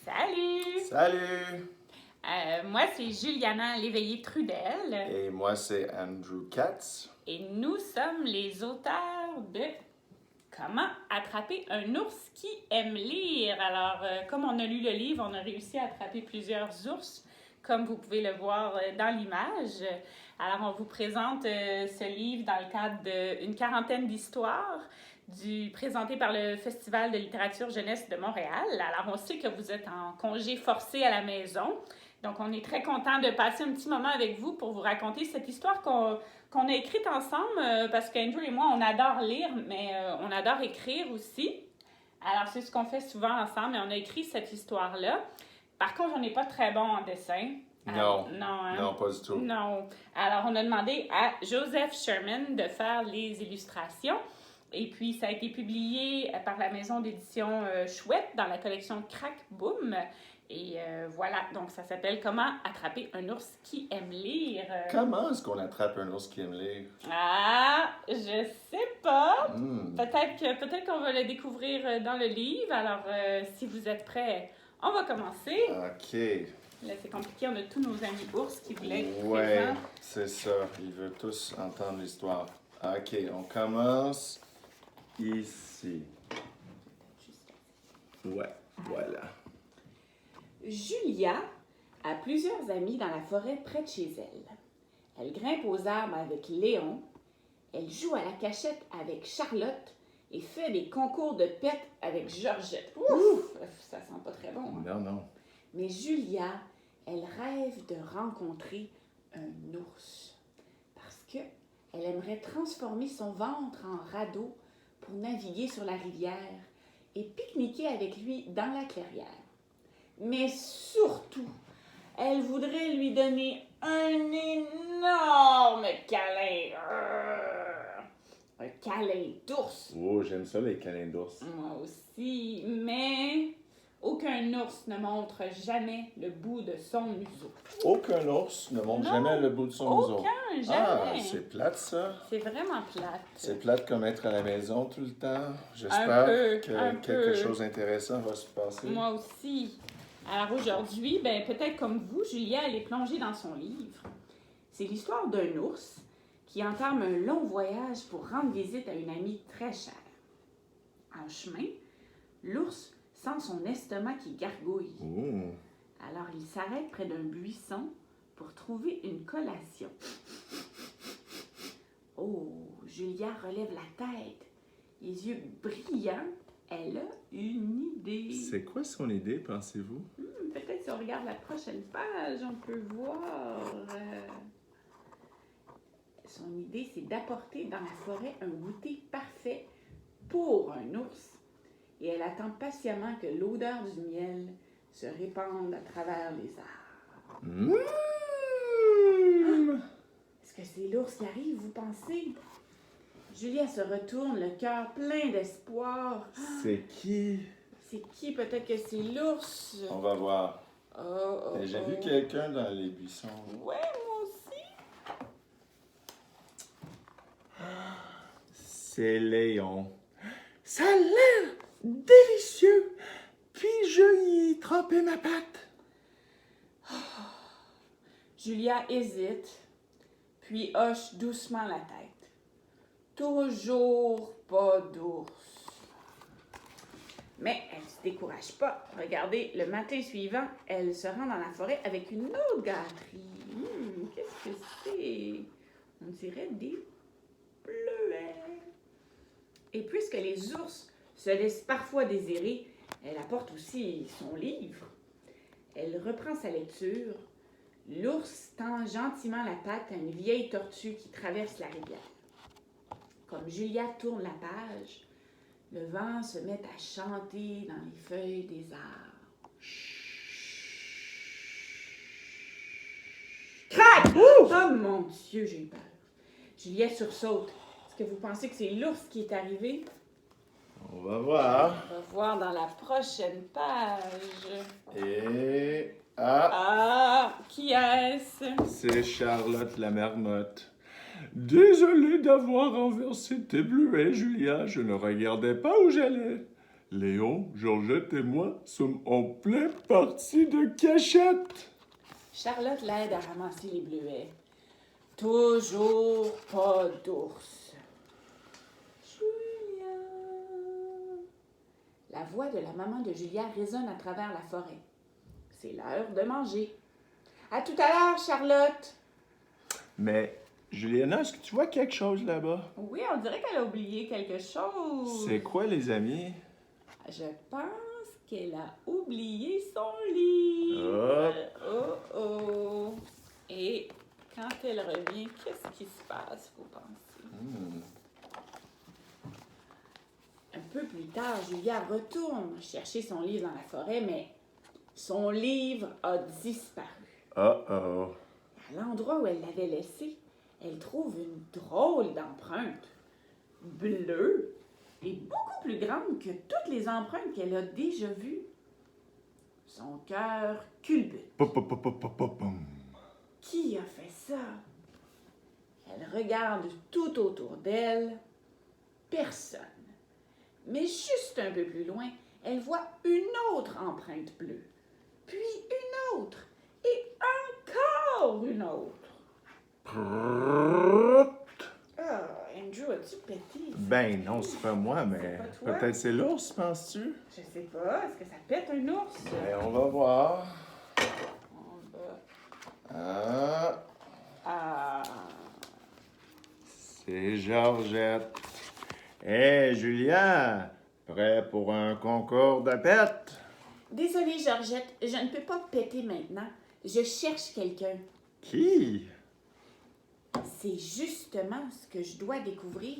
Salut! Salut! Moi, c'est Juliana Léveillé-Trudel. Et moi, c'est Andrew Katz. Et nous sommes les auteurs de Comment attraper un ours qui aime lire. Alors, comme on a lu le livre, on a réussi à attraper plusieurs ours, comme vous pouvez le voir dans l'image. Alors, on vous présente ce livre dans le cadre d'une quarantaine d'histoires présentées par le Festival de littérature jeunesse de Montréal. Alors, on sait que vous êtes en congé forcé à la maison. Donc, on est très content de passer un petit moment avec vous pour vous raconter cette histoire qu'on a écrite ensemble, parce qu'Andrew et moi, on adore lire, mais on adore écrire aussi. Alors, c'est ce qu'on fait souvent ensemble, et on a écrit cette histoire-là. Par contre, on n'est pas très bon en dessin. Non, non, pas du tout. Non. Alors, on a demandé à Joseph Sherman de faire les illustrations. Et puis, ça a été publié par la maison d'édition Chouette dans la collection Crack Boom. Et voilà, donc ça s'appelle « Comment attraper un ours qui aime lire ». Comment est-ce qu'on attrape un ours qui aime lire? Ah, je sais pas. Peut-être qu'on va le découvrir dans le livre. Alors, si vous êtes prêts, on va commencer. OK. Là, c'est compliqué, on a tous nos amis ours qui voulaient être Ouais, présents. c'est ça. Ils veulent tous entendre l'histoire. OK, on commence ici. Ouais, voilà. Julia a plusieurs amis dans la forêt près de chez elle. Elle grimpe aux arbres avec Léon, elle joue à la cachette avec Charlotte et fait des concours de pète avec Georgette. Ouf! Ça sent pas très bon. Hein? Non. Mais Julia, elle rêve de rencontrer un ours parce qu'elle aimerait transformer son ventre en radeau pour naviguer sur la rivière et pique-niquer avec lui dans la clairière. Mais surtout, elle voudrait lui donner un énorme câlin. Un câlin d'ours. Oh, j'aime ça, les câlins d'ours. Moi aussi, mais aucun ours ne montre jamais le bout de son museau. Aucun ours ne montre jamais le bout de son museau. Aucun, Ah, jamais. c'est plate, ça. C'est vraiment plate. C'est plate comme être à la maison tout le temps. J'espère que quelque chose d'intéressant va se passer. Moi aussi. Alors aujourd'hui, peut-être comme vous, Julia, elle est plongée dans son livre. C'est l'histoire d'un ours qui entame un long voyage pour rendre visite à une amie très chère. En chemin, l'ours sent son estomac qui gargouille. Ouh. Alors il s'arrête près d'un buisson pour trouver une collation. Oh, Julia relève la tête. Les yeux brillants, elle a une idée. C'est quoi son idée, pensez-vous? Peut-être si on regarde la prochaine page, on peut voir. Son idée, c'est d'apporter dans la forêt un goûter parfait pour un ours. Et elle attend patiemment que l'odeur du miel se répande à travers les arbres. Est-ce que c'est l'ours qui arrive, vous pensez? Julia se retourne, le cœur plein d'espoir. C'est qui? C'est qui? Peut-être que c'est l'ours. On va voir. J'ai vu Oh. quelqu'un dans les buissons. Ouais, moi aussi. C'est Léon. Ça a l'air délicieux. Puis-je y tremper ma patte? Julia hésite, puis hoche doucement la tête. Toujours pas d'ours. Mais elle ne se décourage pas. Regardez, le matin suivant, elle se rend dans la forêt avec une autre gâterie. Qu'est-ce que c'est? On dirait des bleuets. Et puisque les ours se laissent parfois désirer, elle apporte aussi son livre. Elle reprend sa lecture. L'ours tend gentiment la patte à une vieille tortue qui traverse la rivière. Comme Julia tourne la page, le vent se met à chanter dans les feuilles des arbres. Crac! Oh mon Dieu, j'ai eu peur. Julia sursaute. Est-ce que vous pensez que c'est l'ours qui est arrivé? On va voir. On va voir dans la prochaine page. Et... Qui est-ce? C'est Charlotte la marmotte. Désolé d'avoir renversé tes bleuets, Julia. Je ne regardais pas où j'allais. Léon, Georgette et moi sommes en pleine partie de cachette. Charlotte l'aide à ramasser les bleuets. Toujours pas d'ours. Julia. La voix de la maman de Julia résonne à travers la forêt. C'est l'heure de manger. À tout à l'heure, Charlotte. Mais, Juliana, est-ce que tu vois quelque chose là-bas? Oui, on dirait qu'elle a oublié quelque chose. C'est quoi, les amis? Je pense qu'elle a oublié son livre. Oh oh. Et quand elle revient, qu'est-ce qui se passe, vous pensez? Un peu plus tard, Julia retourne chercher son livre dans la forêt, mais son livre a disparu. Oh. À l'endroit où elle l'avait laissé, elle trouve une drôle d'empreinte. Bleue et beaucoup plus grande que toutes les empreintes qu'elle a déjà vues. Son cœur culbute. Pom. Qui a fait ça? Elle regarde tout autour d'elle. Personne. Mais juste un peu plus loin, elle voit une autre empreinte bleue. Puis une autre. Et encore une autre. Ah, Andrew, as-tu pété? Ben non, c'est pas moi, mais C'est pas toi? peut-être c'est l'ours, penses-tu? Je sais pas. Est-ce que ça pète un ours? Ben, on va voir. On va... Ah, Ah... c'est Georgette. Hé, Julia, prêt pour un concours de pète? Désolée, Georgette, je ne peux pas péter maintenant. Je cherche quelqu'un. Qui? C'est justement ce que je dois découvrir.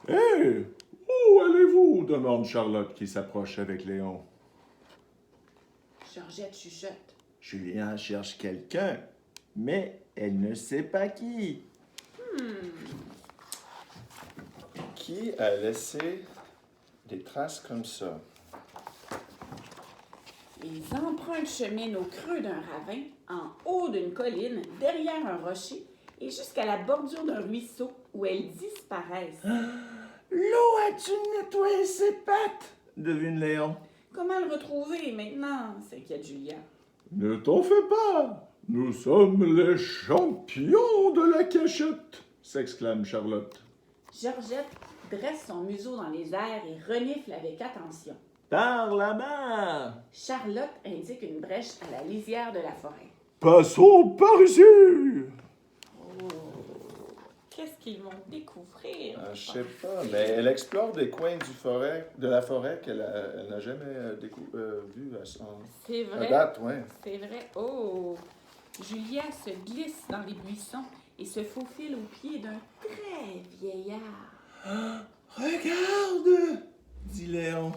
Hé, où allez-vous? Demande Charlotte qui s'approche avec Léon. Georgette chuchote. Julien cherche quelqu'un, mais elle ne sait pas qui. Qui a laissé des traces comme ça? Les empreintes cheminent au creux d'un ravin, en haut d'une colline, derrière un rocher, et jusqu'à la bordure d'un ruisseau où elles disparaissent. L'eau a-tu nettoyé ses pattes? Devine Léon. Comment le retrouver maintenant? S'inquiète Julia. Ne t'en fais pas, nous sommes les champions de la cachette, s'exclame Charlotte. Georgette dresse son museau dans les airs et renifle avec attention. Par là-bas! Charlotte indique une brèche à la lisière de la forêt. Passons par ici! Qu'est-ce qu'ils vont découvrir? Je sais pas, mais elle explore des coins de la forêt qu'elle n'a jamais vu C'est à vrai. date, ouais. C'est vrai. Oh! Julia se glisse dans les buissons et se faufile au pied d'un très vieillard. Regarde! Dit Léon.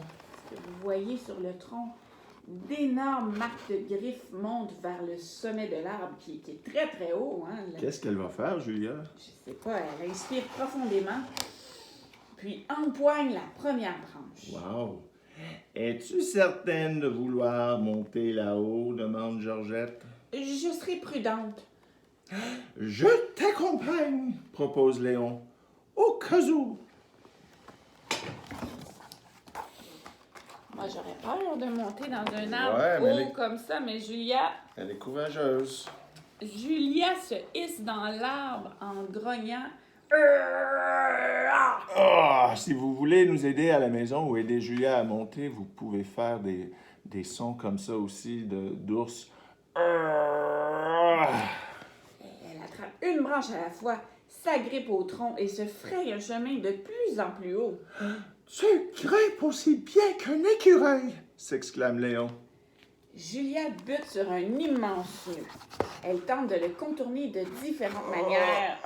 Ce que vous voyez sur le tronc, d'énormes marques de griffes montent vers le sommet de l'arbre qui est très très haut. Hein, Qu'est-ce qu'elle va faire, Julia? Je sais pas, elle inspire profondément, puis empoigne la première branche. Wow! Es-tu certaine de vouloir monter là-haut? Demande Georgette. Je serai prudente. Je t'accompagne, propose Léon. Au cas où. Moi, j'aurais peur de monter dans un arbre Ouais, mais haut comme ça, mais Julia Elle est courageuse. se hisse dans l'arbre en grognant. Ah, si vous voulez nous aider à la maison ou aider Julia à monter, vous pouvez faire des sons comme ça aussi d'ours. Elle attrape une branche à la fois, s'agrippe au tronc et se fraye un chemin de plus en plus haut. Tu grimpes aussi bien qu'un écureuil, s'exclame Léon. Julia bute sur un immense nœud. Elle tente de le contourner de différentes manières.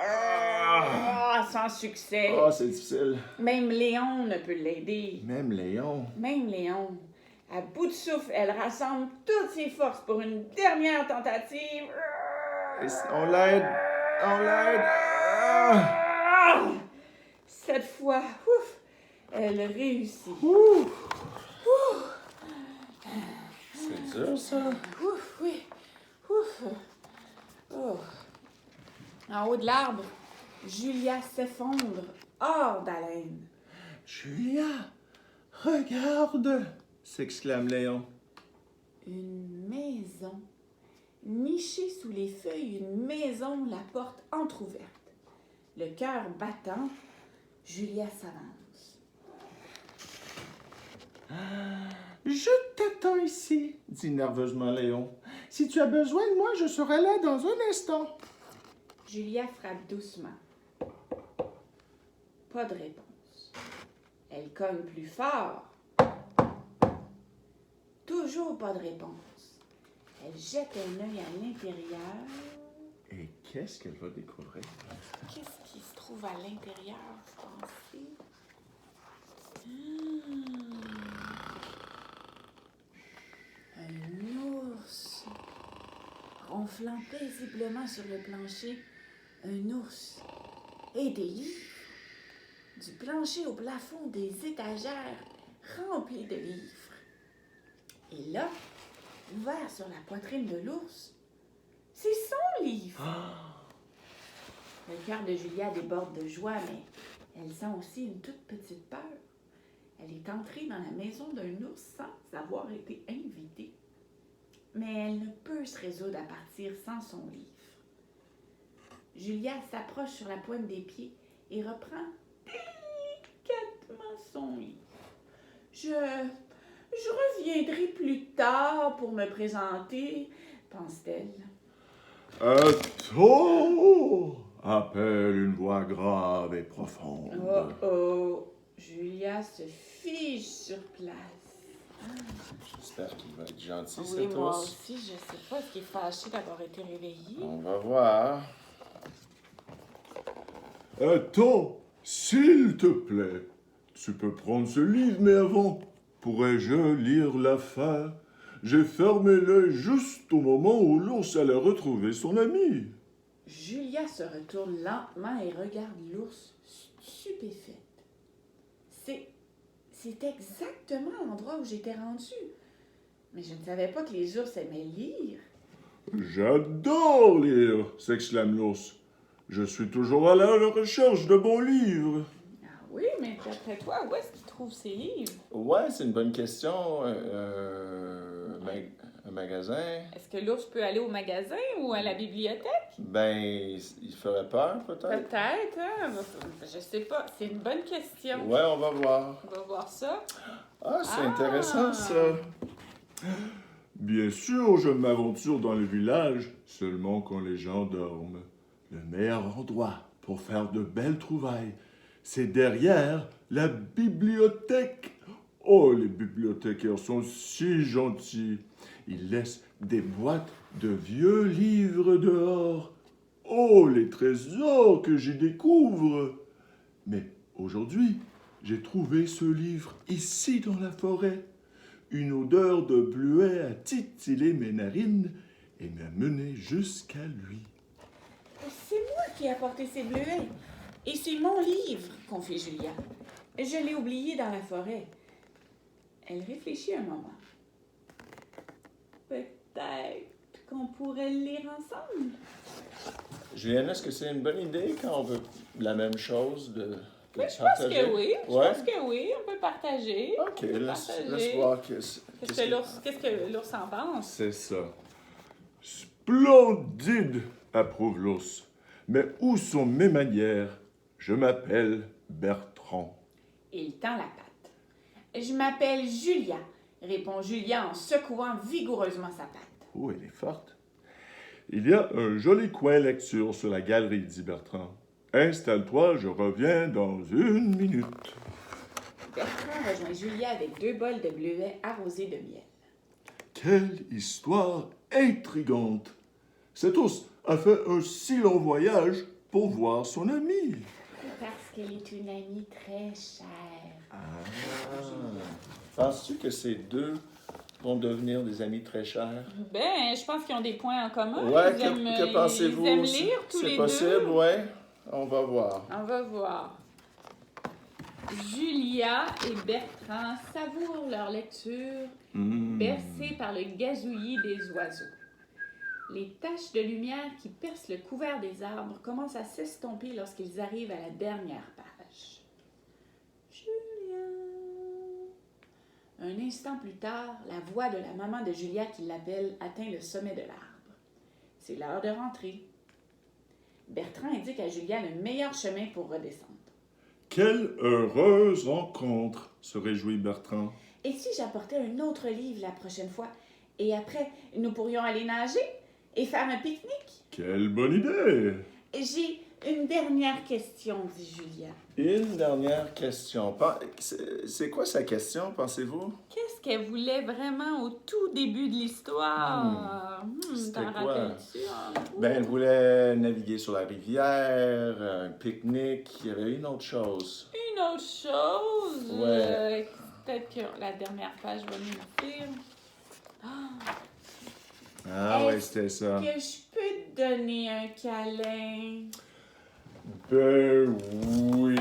Sans succès. Oh, c'est difficile. Même Léon ne peut l'aider. Même Léon. Même Léon. À bout de souffle, elle rassemble toutes ses forces pour une dernière tentative. On l'aide. On l'aide. Cette fois, ouf, elle réussit. C'est dur, ça. Ouf, oui. Ouf. Oh. En haut de l'arbre, Julia s'effondre hors d'haleine. Julia, Regarde, s'exclame Léon. Une maison. Nichée sous les feuilles, une maison, la porte entr'ouverte. Le cœur battant, Julia s'avance. Je t'attends ici, dit nerveusement Léon. Si tu as besoin de moi, je serai là dans un instant. Julia frappe doucement. Pas de réponse. Elle cogne plus fort. Toujours pas de réponse. Elle jette un œil à l'intérieur. Et qu'est-ce qu'elle va découvrir? Qu'est-ce qui se trouve à l'intérieur, vous pensez? Un ours. Ronflant paisiblement sur le plancher. Un ours. Et des livres. Du plancher au plafond, des étagères remplies de livres. Et là, ouvert sur la poitrine de l'ours, c'est son livre. Le cœur de Julia déborde de joie, mais elle sent aussi une toute petite peur. Elle est entrée dans la maison d'un ours sans avoir été invitée. Mais elle ne peut se résoudre à partir sans son livre. Julia s'approche sur la pointe des pieds et reprend délicatement son livre. Je reviendrai plus tard pour me présenter, pense-t-elle. Attends! Appelle une voix grave et profonde. Oh oh! Julia se fige sur place. J'espère qu'il va être gentil, Oui, cet moi ours. aussi, je sais pas. Est-ce qu'il est fâché d'avoir été réveillé? On va voir. Attends, s'il te plaît. Tu peux prendre ce livre, mais avant, pourrais-je lire la fin? J'ai fermé l'œil juste au moment où l'ours allait retrouver son ami. Julia se retourne lentement et regarde l'ours stupéfaite. C'est exactement l'endroit où j'étais rendue. Mais je ne savais pas que les ours aimaient lire. J'adore lire, s'exclame l'ours. Je suis toujours à la recherche de bons livres. Ah oui, mais d'après toi, où est-ce qu'il trouve ses livres? Ouais, c'est une bonne question. Un magasin? Est-ce que l'ours peut aller au magasin ou à la bibliothèque? Ben, il ferait peur, peut-être. Peut-être, hein? Je sais pas. C'est une bonne question. Ouais, on va voir. On va voir ça. Ah, c'est intéressant, ça. Bien sûr, je m'aventure dans le village seulement quand les gens dorment. Le meilleur endroit pour faire de belles trouvailles, c'est derrière la bibliothèque. Oh, les bibliothécaires sont si gentils. Ils laissent des boîtes de vieux livres dehors. Oh, les trésors que j'y découvre! Mais aujourd'hui, j'ai trouvé ce livre ici dans la forêt. Une odeur de bleuet a titillé mes narines et m'a mené jusqu'à lui. C'est moi qui ai apporté ces bleuets. Et c'est mon livre, confie Julia. Je l'ai oublié dans la forêt. Elle réfléchit un moment. Peut-être qu'on pourrait le lire ensemble. Juliane, est-ce que c'est une bonne idée quand on veut la même chose de Mais je pense que oui. Je Ouais. pense que oui. On peut partager. Ok, laisse voir qu'est-ce Qu'est-ce que l'ours en pense? C'est ça. Splendide, approuve l'ours. Mais où sont mes manières? Je m'appelle Bertrand. Il tend la patte. Je m'appelle Julia, répond Julia en secouant vigoureusement sa patte. Oh, elle est forte. Il y a un joli coin lecture sur la galerie, dit Bertrand. Installe-toi, je reviens dans une minute. Bertrand rejoint Julia avec 2 bols de bleuets arrosés de miel. Quelle histoire intrigante! Cet ours a fait un si long voyage pour voir son ami. Parce qu'elle est une amie très chère. Penses-tu que ces deux vont devenir des amis très chers? Ben, je pense qu'ils ont des points en commun. Ouais, Ils que pensez-vous? Ils aiment lire tous les C'est deux. possible, ouais. On va voir. On va voir. Julia et Bertrand savourent leur lecture, bercés par le gazouillis des oiseaux. Les taches de lumière qui percent le couvert des arbres commencent à s'estomper lorsqu'ils arrivent à la dernière page. Julia, Un instant plus tard, la voix de la maman de Julia qui l'appelle atteint le sommet de l'arbre. C'est l'heure de rentrer. Bertrand indique à Julia le meilleur chemin pour redescendre. Quelle heureuse rencontre, se réjouit Bertrand. Et si j'apportais un autre livre la prochaine fois? Et après, nous pourrions aller nager et faire un pique-nique? Quelle bonne idée! J'ai une dernière question, dit Julia. Une dernière question. C'est quoi sa question, pensez-vous? Qu'est-ce qu'elle voulait vraiment au tout début de l'histoire? C'était T'en quoi? rappelles-tu? Hein? Ben, elle voulait naviguer sur la rivière, un pique-nique, il y avait une autre chose. Une autre chose? Ouais. Peut-être que la dernière page va nous le dire. Ah ouais, c'était ça. Que je peux te donner un câlin? Ben oui.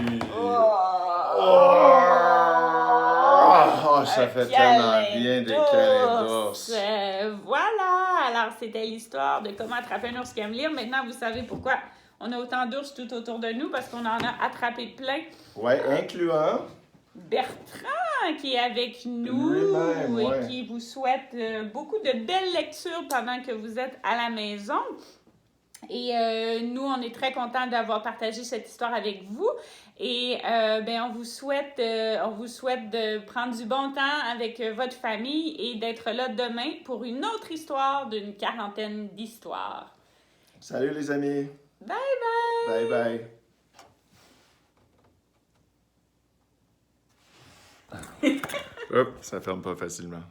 Ça fait tellement bien des câlins d'ours. Voilà! Alors, c'était l'histoire de comment attraper un ours qui aime lire. Maintenant, vous savez pourquoi on a autant d'ours tout autour de nous, parce qu'on en a attrapé plein. Ouais, incluant Bertrand qui est avec nous lui-même, et ouais. qui vous souhaite beaucoup de belles lectures pendant que vous êtes à la maison. Et nous, on est très contents d'avoir partagé cette histoire avec vous. Et on vous souhaite de prendre du bon temps avec votre famille et d'être là demain pour une autre histoire d'une quarantaine d'histoires. Salut les amis. Bye bye! Bye bye. Hop, ça ferme pas facilement.